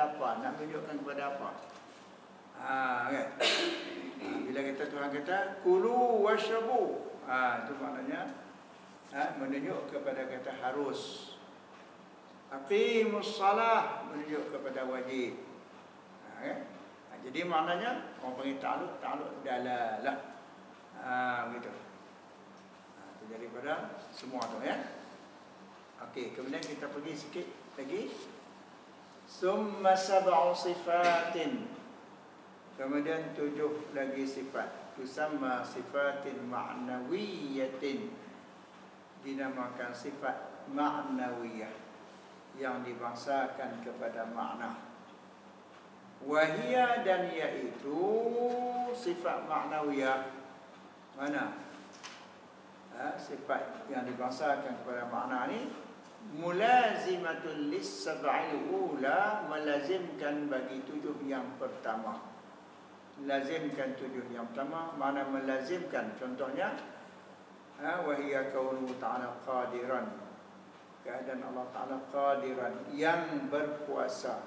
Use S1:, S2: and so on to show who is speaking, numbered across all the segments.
S1: kata apa, nak menunjukkan kepada apa. Kan? Bila kita Tuhan kata kulu washrabu, itu maknanya menunjuk kepada kata harus. Aqimus salah, menunjuk kepada wajib. Kan? Jadi maknanya orang panggil ta'alluq dalalah. Begitu. Itu daripada semua tu ya. Okey, kemudian kita pergi sikit lagi. Summa sab'u sifatin. Kemudian 7 lagi sifat. Tusamma sifatin ma'nawiyatin. Dinamakan sifat ma'nawiyah yang dibangsakan kepada makna. Wahia, dan iaitu sifat ma'nawiyah mana? Sifat yang dibangsakan kepada makna ni mulazimatul lis-sab'il ula, melazimkan bagi 7 yang pertama. Lazimkan 7 yang pertama, mana melazimkan? Contohnya wahia kaunuhu ta'ala qadiran, keadaan Allah Ta'ala qadiran, yang berkuasa.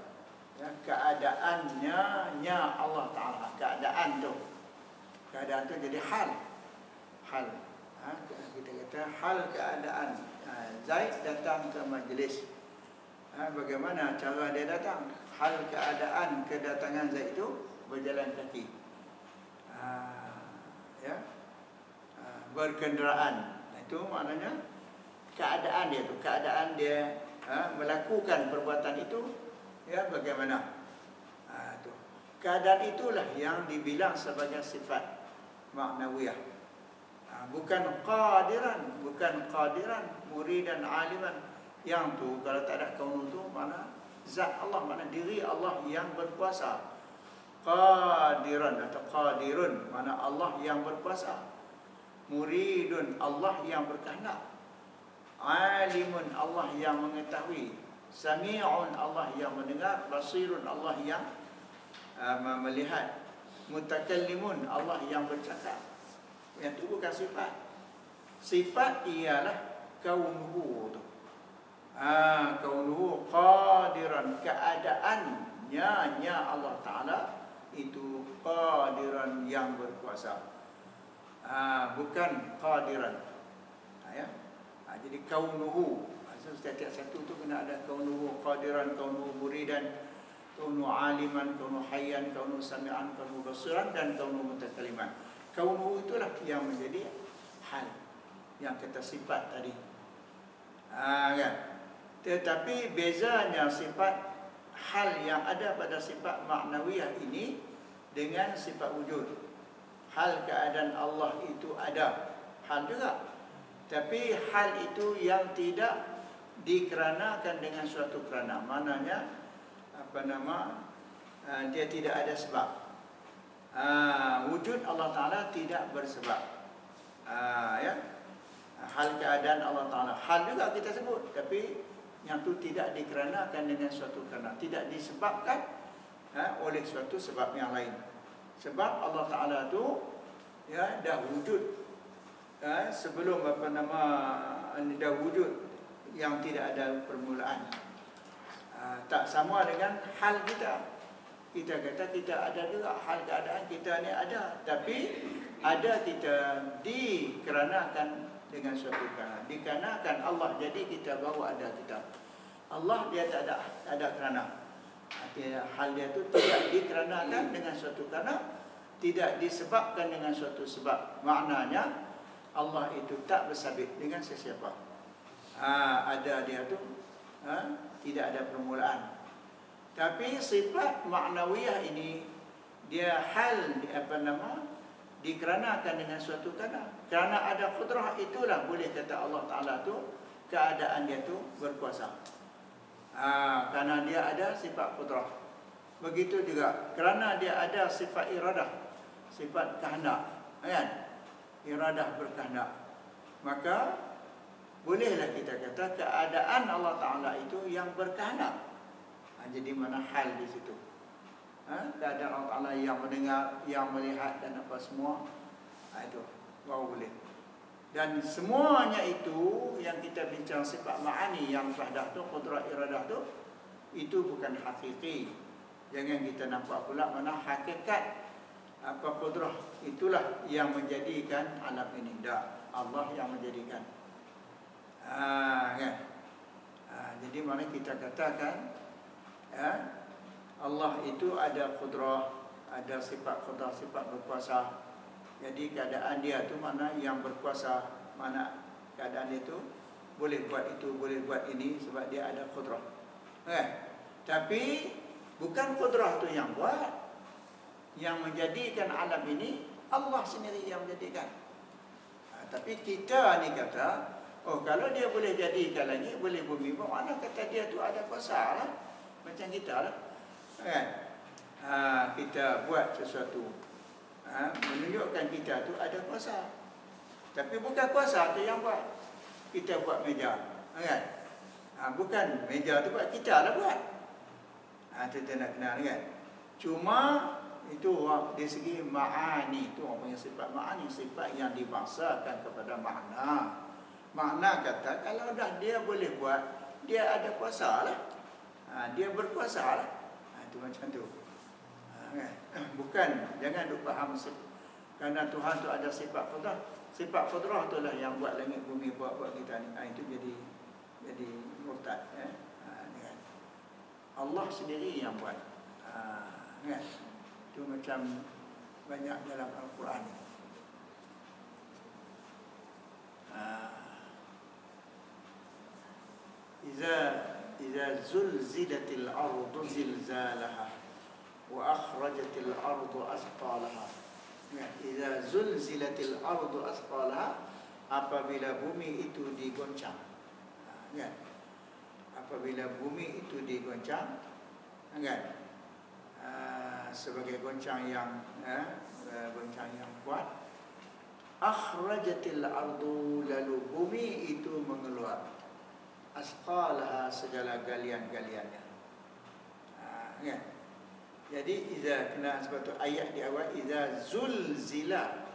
S1: Ya, keadaannya Allah Ta'ala, keadaan tu jadi hal. Kita kata hal keadaan. Zaid datang ke majlis, bagaimana cara dia datang? Hal keadaan kedatangan Zaid itu berjalan kaki, berkenderaan. Itu maknanya keadaan dia tu, keadaan dia melakukan perbuatan itu. Ya, bagaimana? Tu. Keadaan itulah yang dibilang sebagai sifat maknawiyah. Bukan qadiran, muridan aliman. Yang tu kalau tak ada kaunu tu mana zat Allah, mana diri Allah yang berkuasa. Qadiran atau qadirun, mana Allah yang berkuasa. Muridun, Allah yang berkehendak. Alimun, Allah yang mengetahui. Sami'un, Allah yang mendengar. Basirun, Allah yang melihat. Mutakallimun, Allah yang bercakap. Yang itu bukan sifat. Sifat ialah kaunuhu tu. Kaunuhu qadiran, keadaannya Allah Ta'ala itu qadiran, yang berkuasa. Bukan qadiran. Jadi kaunuhu, setiap satu tu kena ada kaunuhu qadiran, kaunuhu muridan, kaunuhu aliman, kaunuhu hayyan, kaunuhu sami'an, kaunuhu basiran, dan kaunuhu mutakalliman. Kaunuhu itulah yang menjadi hal yang kita sifat tadi. Kan? Tetapi bezanya sifat hal yang ada pada sifat maknawiyah ini dengan sifat wujud. Hal keadaan Allah itu ada, hal juga. Tapi hal itu yang tidak dikeranakan dengan suatu kerana. Maknanya dia tidak ada sebab. Wujud Allah Ta'ala tidak bersebab. Hal keadaan Allah Ta'ala, hal juga kita sebut, tapi yang tu tidak dikeranakan dengan suatu kerana, tidak disebabkan oleh suatu sebab yang lain. Sebab Allah Ta'ala tu dah wujud sebelum dah wujud yang tidak ada permulaan. Tak sama dengan hal kita. Kita kata kita ada juga, hal keadaan kita ni ada, tapi ada kita dikeranakan dengan suatu kerana. Dikarenakan Allah, jadi kita baru ada kita. Allah dia tak ada kerana. Artinya hal dia tu tidak dikeranakan dengan suatu kerana, tidak disebabkan dengan suatu sebab. Maknanya Allah itu tak bersabit dengan sesiapa. Ada dia tu tidak ada permulaan. Tapi sifat maknawiyah ini dia hal dikeranakan dengan suatu kerana. Kerana ada qudrah, itulah boleh kata Allah Ta'ala tu keadaan dia tu berkuasa. Kerana dia ada sifat qudrah. Begitu juga kerana dia ada sifat iradah, sifat kehendak, kan? Iradah, berkehendak. Maka bolehlah kita kata keadaan Allah Ta'ala itu yang berkehendak. Jadi mana hal di situ? Keadaan Allah Ta'ala yang mendengar, yang melihat dan apa semua, itu baru boleh. Dan semuanya itu yang kita bincang sifat ma'ani yang fahdah tu, qudrah iradah tu, itu bukan hakiki. Jangan kita nampak pula mana hakikat apa qudrah itulah yang menjadikan alam ini. Tak, Allah yang menjadikan. Kan? Jadi mana kita katakan Allah itu ada qudrah, ada sifat qudrah, sifat berkuasa. Jadi keadaan dia tu mana yang berkuasa, mana keadaan dia tu boleh buat itu, boleh buat ini sebab dia ada qudrah. Tapi bukan qudrah tu yang buat. Yang menjadikan alam ini Allah sendiri yang menjadikan. Tapi kita ni kata, oh kalau dia boleh jadikan lagi, boleh bumi, mana kata dia tu ada kuasa lah. Macam kita lah. Kan? Kita buat sesuatu, menunjukkan kita tu ada kuasa. Tapi bukan kuasa tu yang buat. Kita buat meja, kan? Bukan meja tu buat, kita lah buat. Kita nak kenal, kan? Cuma itu dari segi ma'ani, itu orang punya sifat ma'ani, sifat yang dibangsakan kepada makna. Makna kata kalau dah dia boleh buat, dia ada kuasa lah. Dia berkuasa lah. Itu macam tu. Bukan, jangan duk faham kerana Tuhan tu ada sifat qudrah. Sifat qudrah tu lah yang buat langit bumi, buat kita ni. Itu jadi murtad. Allah sendiri yang buat. Kan? Itu macam banyak dalam Al-Quran. Iza zulzilatil ardu zilzalaha wa akhrajatil ardu asqalaha. Iza zulzilatil ardu asqalaha, apabila bumi itu digoncang. Apabila bumi itu digoncang, kan? Sebagai goncang yang kuat, akhrajatil ardu, lalu bumi itu mengeluar, asqalaha, segala galian-galiannya. Kan? Jadi iza kena sebab tu ayat di awal iza zulzila,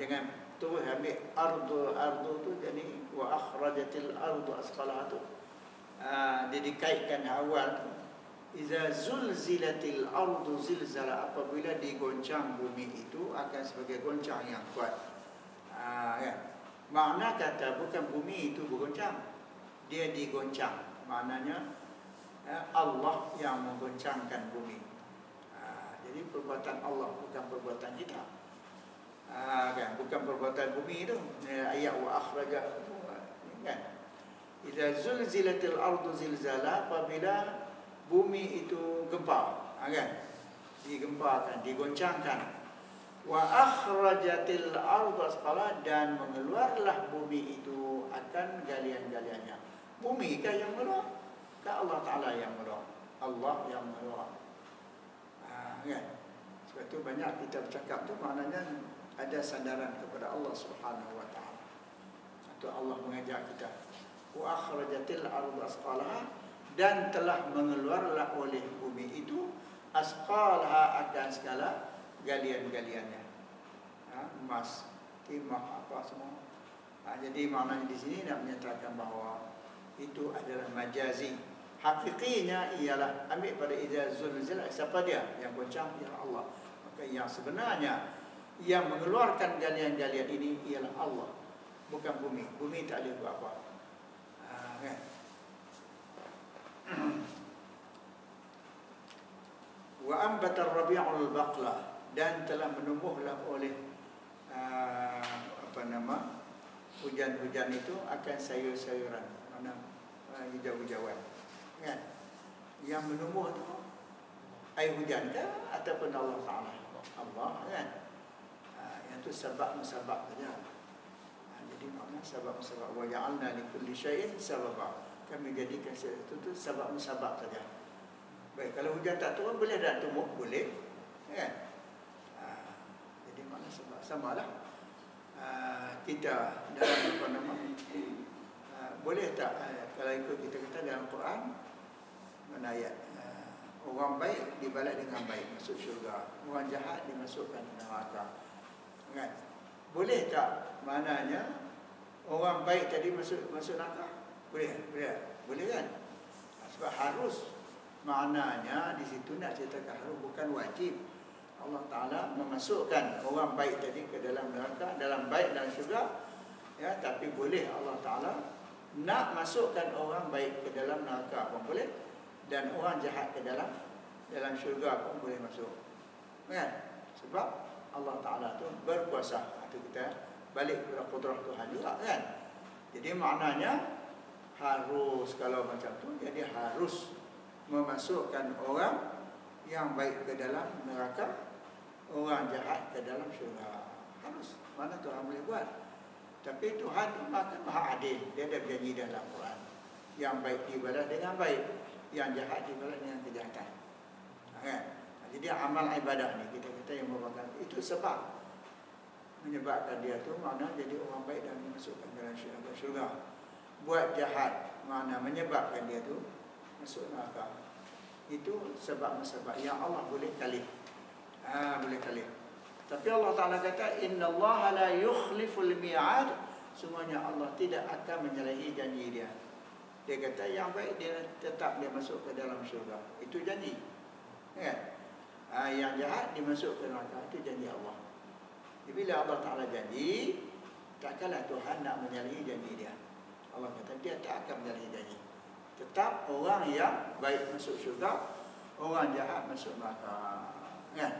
S1: jangan tu ambil ardu tu jadi wa akhrajatil ardu asqalaha tu, dia dikaitkan awal tu. Iza zulzilatil ardu zilzala, apabila digoncang bumi itu akan sebagai goncang yang kuat. Kan? Makna kata bukan bumi itu bergoncang, dia digoncang. Maknanya Allah yang menggoncangkan bumi. Jadi perbuatan Allah, bukan perbuatan kita. Kan? Bukan perbuatan bumi itu. Ayat wa akhraja, kan? Iza zulzilatil ardu zilzala, apabila bumi itu gempa, kan? Digempakan, digoncangkan. Wa akhrajatil ardu asqala, dan mengeluarlah bumi itu akan galian-galiannya. Bumi kah yang mengeluar? Kah Allah Ta'ala yang mengeluar? Allah yang mengeluar. Kan? Sebab itu banyak kita bercakap tu maknanya ada sandaran kepada Allah Subhanahu Wa Ta'ala. Itu Allah mengajar kita. Wa akhrajatil ardu asqalaha, dan telah mengeluarlah oleh bumi itu asqalaha, akan segala galian-galiannya. Emas, timah, apa semua. Jadi maknanya di sini nak menyatakan bahawa itu adalah majazi. Hakikinya ialah ambil pada iza zulzila, siapa dia? Yang goncang ialah Allah. Maka yang sebenarnya yang mengeluarkan galian-galian ini ialah Allah, bukan bumi. Bumi tak boleh buat apa. Kan? Wa ambata ar-rabi'ul baqla, dan telah menumbuhlah oleh hujan-hujan itu akan sayur-sayuran, mana hijau-hijauan, kan? Yang menumbuh tu air hujan ke ataupun Allah Ta'ala? Allah, kan? Yang tu sebab-musabab saja. Jadi makna sebab-musabab, wa ja'alna likulli syai'in sababa, kami jadikan sesuatu itu sebab-musabab saja. Baik, kalau hujan tak turun boleh tak tumbuh? Boleh, kan? Jadi makna sebab samalah. Kita dalam boleh tak kalau ikut kita kata dalam Quran, mana ayat, orang baik dibalas dengan baik masuk syurga, orang jahat dimasukkan ke neraka, kan? Boleh tak maknanya orang baik tadi masuk neraka? Boleh kan? Sebab harus maknanya di situ nak ceritakan harus, bukan wajib. Allah Ta'ala memasukkan orang baik tadi ke dalam neraka, dalam baik dan syurga, ya, tapi boleh Allah Ta'ala nak masukkan orang baik ke dalam neraka pun boleh, dan orang jahat ke dalam syurga pun boleh masuk, kan? Sebab Allah Ta'ala tu berkuasa. Itu kita balik kepada kudrah Tuhan juga, kan? Jadi maknanya harus, kalau macam tu, jadi harus memasukkan orang yang baik ke dalam neraka, orang jahat ke dalam syurga. Harus. Mana Tuhan boleh buat. Tapi Tuhan tu maha adil. Dia ada berjanji dalam Quran. Yang baik dibalas dengan baik, yang jahat dibalas dengan kejahatan. Kan? Jadi amal ibadah ni kita kata yang merupakan itu sebab menyebabkan dia tu makna jadi orang baik dan dimasukkan ke dalam syurga. Buat jahat makna menyebabkan dia tu masuk neraka. Itu sebab-sebab yang Allah boleh kalih. Boleh kalih. Tapi Allah Ta'ala kata innallaha la yukhliful mi'ad. Semuanya Allah tidak akan menyalahi janji dia. Dia kata yang baik dia tetap dia masuk ke dalam syurga. Itu janji. Kan? Yang jahat dimasuk ke neraka. Itu janji Allah. Jadi bila Allah Ta'ala janji, takkanlah Tuhan nak menyalahi janji dia. Allah kata dia tak akan menyalahi janji. Tetap orang yang baik masuk syurga, orang jahat masuk neraka. Kan?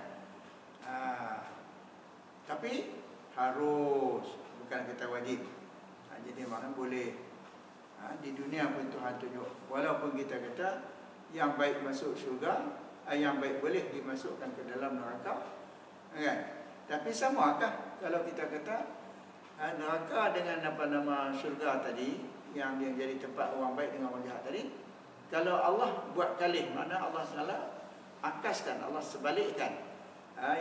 S1: Tapi harus, bukan kata wajib. Jadi mana boleh. Di dunia pun Tuhan tunjuk. Walaupun kita kata yang baik masuk syurga, yang baik boleh dimasukkan ke dalam neraka, kan? Tapi samakah kalau kita kata neraka dengan apa-nama syurga tadi, yang dia jadi tempat orang baik dengan orang jahat tadi, kalau Allah buat kalih, mana Allah salah akaskan, Allah sebalikkan,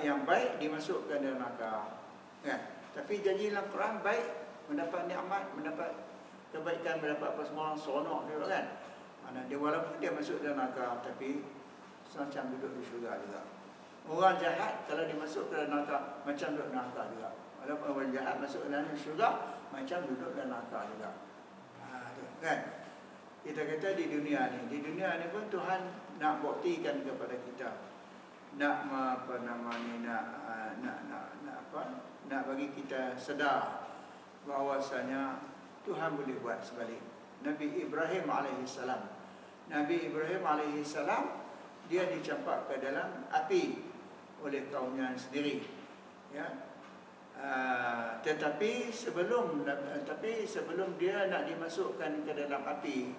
S1: yang baik dimasukkan dalam neraka, kan? Tapi janji dalam Quran baik, mendapat nikmat, mendapat kebaikan, mendapat apa semua, seronok juga, kan? Mana dia walaupun dia masuk dalam neraka, tapi macam duduk di syurga juga. Orang jahat kalau dimasuk ke dalam neraka, macam duduk neraka juga. Walaupun orang jahat masuk ke dalam syurga, macam duduk dalam neraka juga. Kan? Kita kata di dunia ni pun Tuhan nak buktikan kepada kita, nak apa namanya, nak bagi kita sedar bahawasanya Tuhan boleh buat sebalik. Nabi Ibrahim alaihissalam, dia dicampak ke dalam api oleh kaumnya sendiri, ya. Tetapi sebelum dia nak dimasukkan ke dalam api,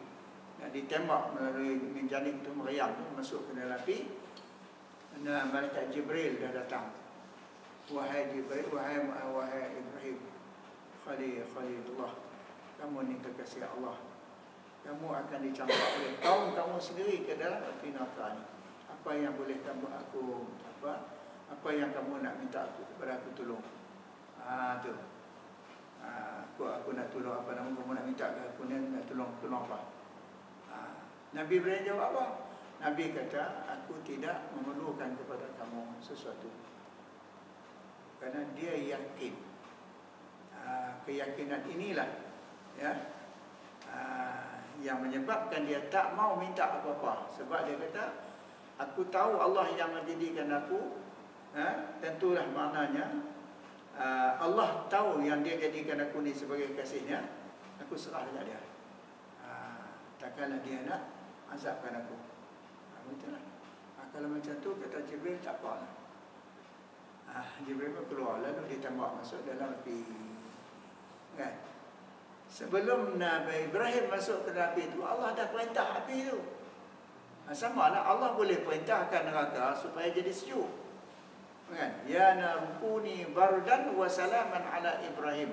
S1: nak ditembak melalui menjanik itu, meriam itu masuk ke dalam api, malaikat Jibril dah datang. Wahai Jibril, wahai Ibrahim, Khalilullah, kamu ni kekasih Allah, kamu akan dicampak oleh kaum kamu sendiri ke dalam api neraka ni. Apa yang boleh kamu apa yang kamu nak minta kepada aku tolong? Tu. Aku nak tolong apa nama kamu nak minta ke aku ni, nak tolong apa? Nabi Ibrahim jawab apa? Nabi kata, aku tidak memerlukan kepada kamu sesuatu. Kerana dia yakin. Keyakinan inilah, ya, yang menyebabkan dia tak mau minta apa-apa. Sebab dia kata, aku tahu Allah yang menjadikan aku, tentulah maknanya Allah tahu yang dia jadikan aku ni sebagai kasihnya, aku serah dekat dia. Takkanlah dia nak azabkan aku. Itulah. Kalau macam tu kata Jibril, tak apalah. Jibril pun keluar, lalu ditembak masuk dalam api, kan? Sebelum Nabi Ibrahim masuk ke dalam api itu, Allah dah perintah api itu. Sama lah, Allah boleh perintahkan neraka supaya jadi sejuk, kan? Ya narukuni bardan wa salaman ala Ibrahim.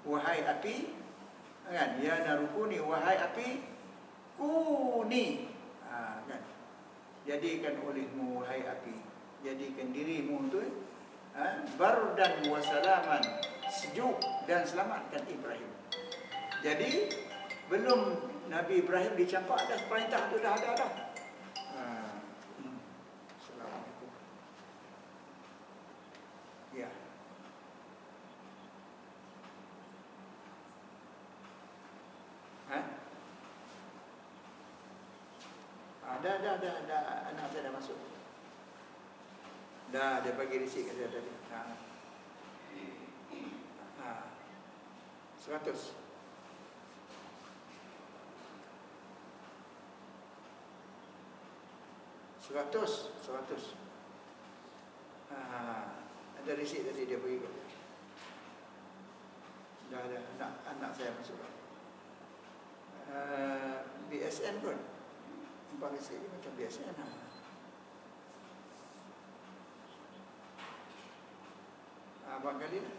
S1: Wahai api, kan? Ya narukuni, wahai api, kuni, kan? Jadikan olehmu, wahai api, jadikan dirimu tu bardan wa salaman, sejuk dan selamatkan Ibrahim. Jadi belum Nabi Ibrahim dicampak, dah perintah tu dah ada dah. Assalamualaikum. Ya. dah anak saya dah masuk. Dah dia bagi risik kat dia tadi. 100. Ada risik tadi dia bagi kat dia. Dah ada anak saya masuk. BSN pun nampak risik dia macam BSN. Abang kali lah.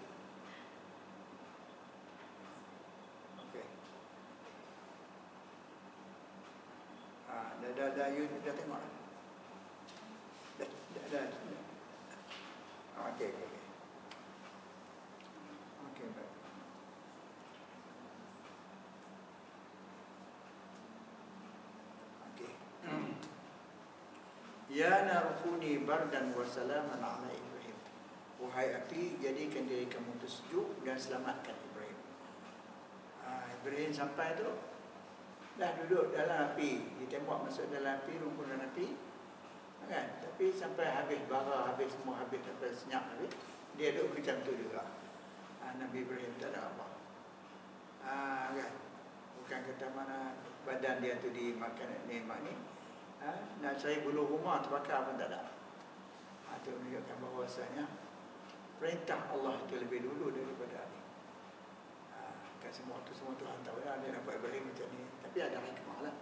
S1: Okey. Dah you dah tengok lah. Dah. Okey. Okey, baik. Okey. Ya narukuni bardan wa salaman ala Ibrahim. Wahai api, jadikan diri kamu itu sejuk dan selamatkan Ibrahim. Ibrahim sampai tu dah duduk dalam api, ditembak masuk dalam api, rumpun dalam api, kan? Tapi sampai habis bara, habis semua habis, sampai senyap habis, dia duduk macam tu juga. Nabi Ibrahim tak ada apa. Kan? Bukan kata mana badan dia tu dimakan nikmat ni. Nak cari bulu rumah terbakar pun tak ada. Itu menunjukkan bahawasanya perintah Allah itu lebih dulu daripada ni. Kan semua Tuhan tahu lah, dia nampak Ibrahim macam ni. Tapi ada hikmah lah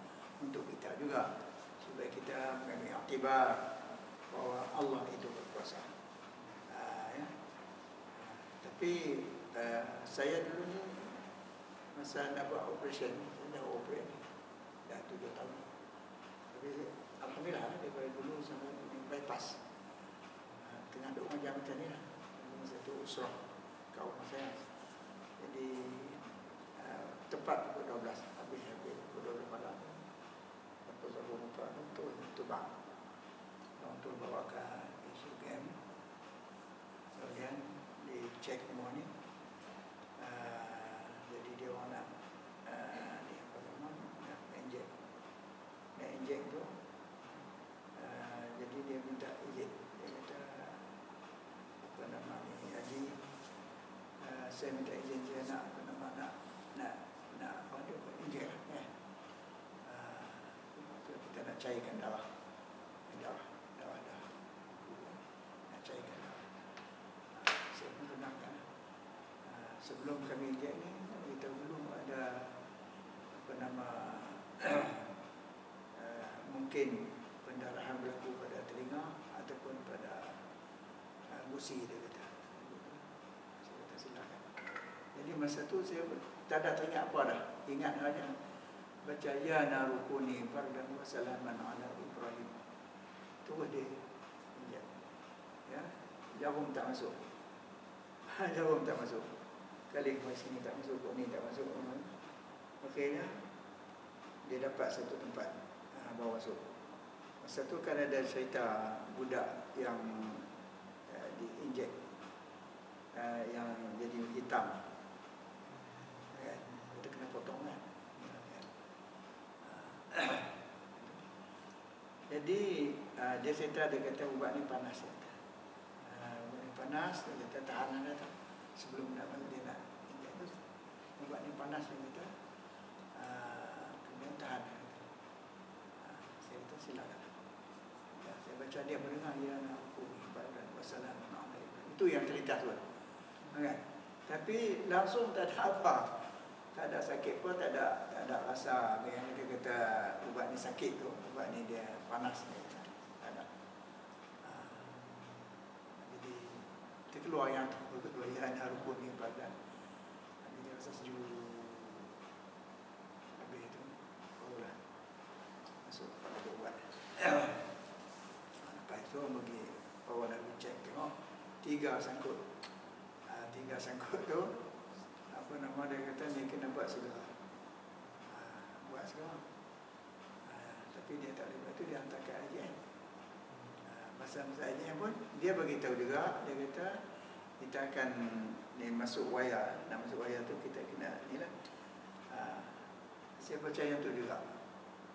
S1: untuk kita juga, supaya kita mengambil iktibar bahawa Allah itu berkuasa. Ya. Tapi saya dulu ni masa nak buat operation, saya dah operate ni dah 7 tahun. Tapi alhamdulillah daripada dulu sampai bypass. Tengah duk macam ni lah. Masa tu usrah kat rumah saya. Jadi tepat pukul 12 habis pukul 12 malam. Lepas aku buka tu bang. Orang tu bawa ke ICPM. Kemudian dicek semua ni. Jadi dia orang nak injek tu. Jadi dia minta izin. Dia kata apa nama ni, Haji, saya minta izin, saya nak apa nama nak apa dia buat injek lah. Kita nak cairkan darah. Nak cairkan darah. Saya pun benarkan. Sebelum kami injek ni, kita belum ada apa nama mungkin pendarahan berlaku pada telinga ataupun pada gusi, dia kata. Saya kata silakan. Jadi masa tu saya tak ada tanya apa dah. Ingat hanya baca ya narukuni bardan wa salaman ala Ibrahim. Terus dia injak. Ya, jarum tak masuk. Jarum tak masuk. Kali ke sini tak masuk, kok ni tak masuk. Akhirnya dia dapat satu tempat bawa masuk. Masa tu kan ada cerita budak yang diinjek, yang jadi hitam, kan? Kita kena potong kan? Jadi dia cerita, dia kata ubat ni panas. Ubat ni panas, dia kata tahan ada tak? Sebelum nak dia nak injek tu, ubat ni panas, dia kata. Kemudian tahan. Saya kata silakan. Ya, saya baca dia mendengar ya narukuni bardan wa salaman ala Ibrahim. Itu yang terlintas tu. Kan? Tapi langsung tak ada apa. Tak ada sakit pun, tak ada rasa yang dia kata ubat ni sakit tu, ubat ni dia panas ni. Tak ada. Jadi kita keluar yang kedua ya narukuni bardan. Jadi dia rasa sejuk. Habis itu barulah masuk pada ubat. Lepas itu bagi bawa Nabi cek, tengok 3 sangkut. 3 sangkut tu apa nama dia kata ni kena buat segera. Buat segera. Tapi dia tak boleh buat tu, dia hantar ke IJN. Masa-masa IJN pun dia bagi tahu juga, dia kata kita akan ni masuk wayar. Nak masuk wayar tu kita kena ni lah. Saya baca yang tu juga.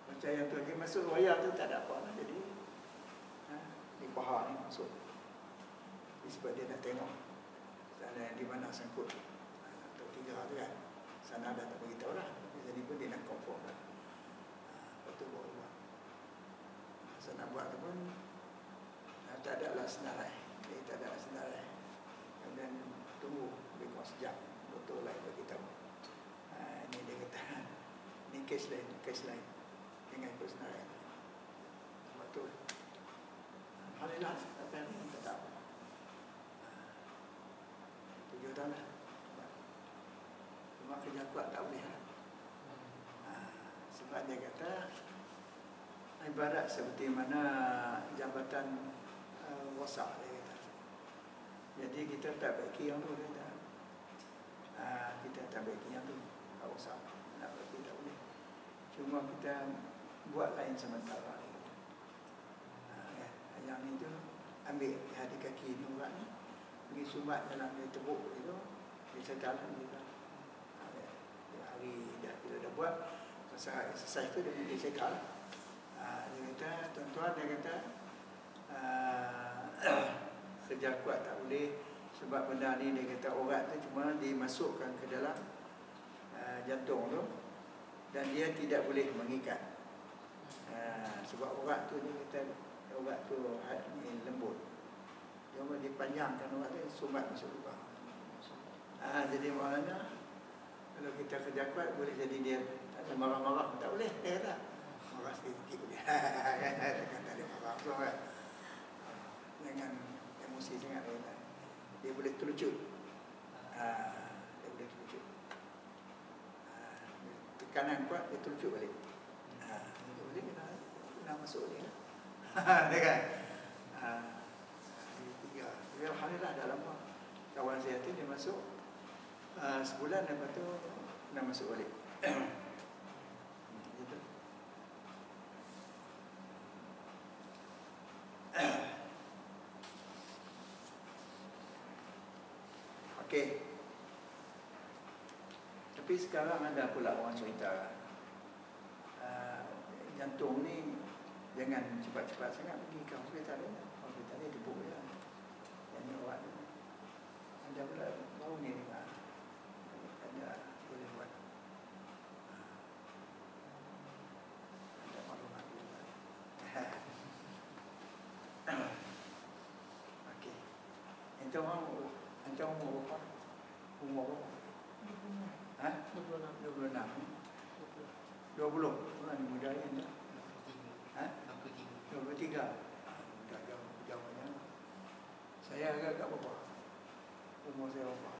S1: Macam yang tu lagi masuk wayar tu tak ada apa lah. Jadi di paha ni masuk. Sebab dia nak tengok sana di mana sangkut atau 3 tu kan. Sana dah tak beritahu lah. Jadi pun dia nak confirm lah. Lepas tu buat. Sana buat tu pun tak ada lah senarai. Jadi tak ada lah senarai. Kemudian tunggu lebih kurang sejam. Betul lah bagi tahu. Ini dia kata ni kes lain dengan ikut senarai. Betul. Alhamdulillah apa yang kita tahu. 7 tahun lah. Cuma kerja kuat tak boleh lah. Sebab dia kata ibarat seperti mana jabatan wasak dia kata. Jadi kita tak baiki yang tu dia kata. Kita tak baiki yang tu. Tak wasak. Nak baiki tak boleh. Cuma kita buat lain sementara dia kata. Yang ni tu ambil di kaki ni orang ni. Pergi sumbat dalam dia tebuk itu. Dia sejalan dia. Hari dah bila dah buat masa exercise tu dia pergi sekal. Dia kata tuan-tuan dia kata kerja kuat tak boleh sebab benda ni dia kata urat tu cuma dimasukkan ke dalam jantung tu dan dia tidak boleh mengikat. Sebab urat tu dia kata urat tu ni lembut. Cuma dipanjangkan urat tu sumbat masuk lubang. Jadi maknanya kalau kita kerja kuat boleh jadi dia tak marah-marah tak boleh dia kata. Marah sikit-sikit boleh. Kan tak ada marah kan. Jangan emosi sangat dia kata. Dia boleh terlucut. Dia boleh terlucut. Tekanan kuat dia terlucut balik. Dia boleh kena masuk dia. Dia kan. Tiga. Alhamdulillah dah lama. Kawan saya tu dia masuk sebulan lepas tu kena masuk balik. Gitu. Okey. Tapi sekarang ada pula orang cerita jantung ni jangan cepat-cepat sangat pergi ke hospital ni. Hospital ni tepuk dia. Dan awak ni ada pula baru ni dengar. Ada boleh buat. Ada maklumat juga. Okey. Entah umur berapa? Umur berapa? 26. 20. Orang muda ya entah. 23. Muda jauh banyak. Saya agak berapa? Umur saya berapa?